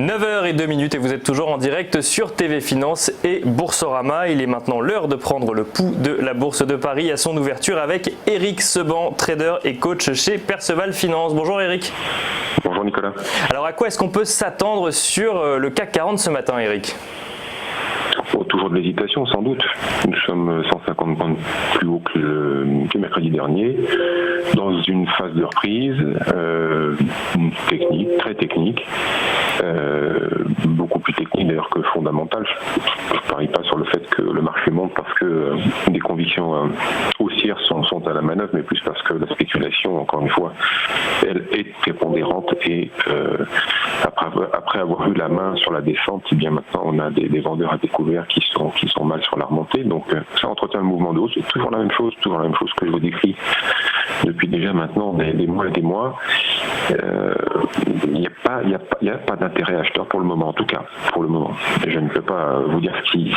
9h02 et vous êtes toujours en direct sur TV Finance et Boursorama. Il est maintenant l'heure de prendre le pouls de la Bourse de Paris à son ouverture avec Eric Seban, trader et coach chez Perceval Finance. Bonjour Eric. Bonjour Nicolas. Alors à quoi est-ce qu'on peut s'attendre sur le CAC 40 ce matin Eric ? Toujours de l'hésitation sans doute. Nous sommes 150 points plus haut que mercredi dernier, dans une phase de reprise technique, très technique, beaucoup plus technique d'ailleurs que fondamentale. Je ne parie pas sur le fait que le marché monte parce que des convictions haussières sont à la manœuvre, mais plus parce que la spéculation, encore une fois, elle est prépondérante et après avoir eu la main sur la descente, eh bien maintenant on a des vendeurs à découvert qui sont mal sur la remontée, donc ça entretient le mouvement de hausse. C'est toujours la même chose que je vous décris depuis déjà maintenant des mois et des mois. Il n'y a pas d'intérêt acheteur pour le moment, en tout cas, pour le moment. Je ne peux pas vous dire si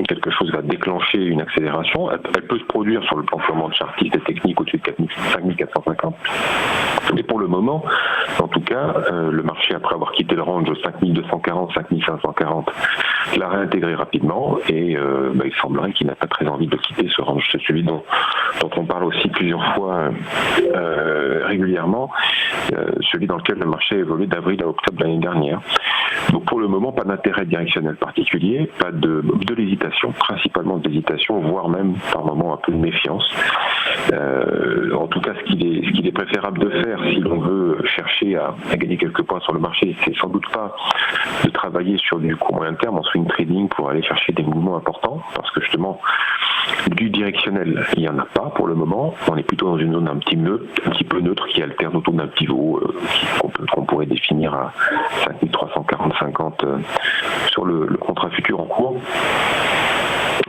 quelque chose va déclencher une accélération. Elle peut se produire sur le plan purement de chartiste et technique au-dessus de 5450. Mais pour le moment, en tout cas, le marché, après avoir quitté le range de 5240, 5540, l'a réintégré rapidement et il semblerait qu'il n'a pas très envie de quitter ce range. C'est celui dont on parle aussi plusieurs fois régulièrement, celui dans lequel le marché a évolué d'avril à octobre de l'année dernière. Donc pour le moment, pas d'intérêt directionnel particulier, pas de l'hésitation, principalement de l'hésitation, voire même par moments un peu de méfiance. En tout cas, ce qu'il est préférable de faire si l'on veut chercher à gagner quelques points sur le marché, c'est sans doute pas de travailler sur du court moyen terme en swing trading pour aller chercher des mouvements importants, parce que justement du directionnel, il n'y en a pas pour le moment. On est plutôt dans une zone un petit peu neutre qui alterne autour d'un pivot qu'on pourrait définir à 5340-50 sur le contrat futur en cours.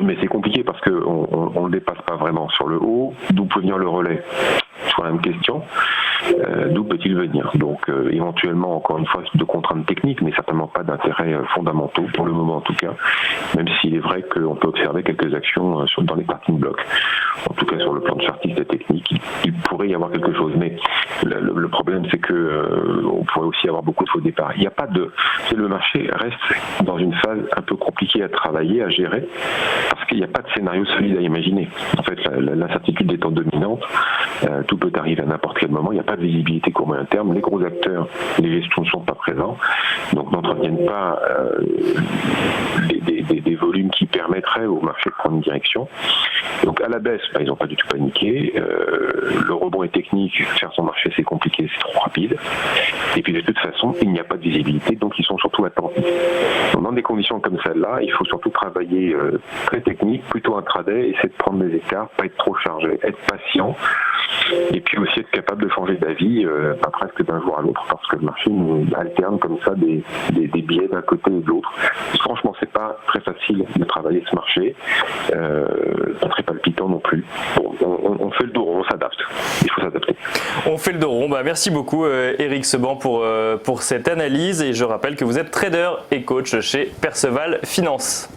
Mais c'est compliqué parce qu'on ne le dépasse pas vraiment sur le haut. D'où peut venir le relais ? Sur la même question. D'où peut-il venir ? Donc éventuellement, encore une fois, de contraintes techniques, mais certainement pas d'intérêts fondamentaux, pour le moment en tout cas, même s'il est vrai qu'on peut observer quelques actions dans les starting blocks. En tout cas, sur le plan de chartiste et technique, il pourrait y avoir quelque chose. Mais le problème, c'est que on pourrait aussi avoir beaucoup de faux départs. Il n'y a pas de... Le marché reste dans une phase un peu compliquée à travailler, à gérer, parce qu'il n'y a pas de scénario solide à imaginer. En fait, l'incertitude étant dominante, tout peut arriver à n'importe quel moment. Il n'y a pas de visibilité court moyen terme. Les gros acteurs, les gestions ne sont pas présents, donc n'entreviennent pas des volumes qui permettraient au marché de prendre une direction. Donc à la baisse, ils n'ont pas du tout paniqué. Le rebond est technique, faire son marché c'est compliqué, c'est trop rapide. Et puis de toute façon, il n'y a pas de visibilité, donc ils sont surtout attentifs. Donc, dans des conditions comme celle-là, il faut surtout travailler très technique, plutôt intraday, essayer de prendre des écarts, pas être trop chargé, être patient. Et puis aussi être capable de changer d'avis, pas presque d'un jour à l'autre, parce que le marché alterne comme ça des biais d'un côté et de l'autre. Franchement, c'est pas très facile de travailler ce marché, pas très palpitant non plus. Bon, on fait le dos rond, on s'adapte. Il faut s'adapter. On fait le dos rond. Merci beaucoup Eric Seban pour cette analyse et je rappelle que vous êtes trader et coach chez Perceval Finance.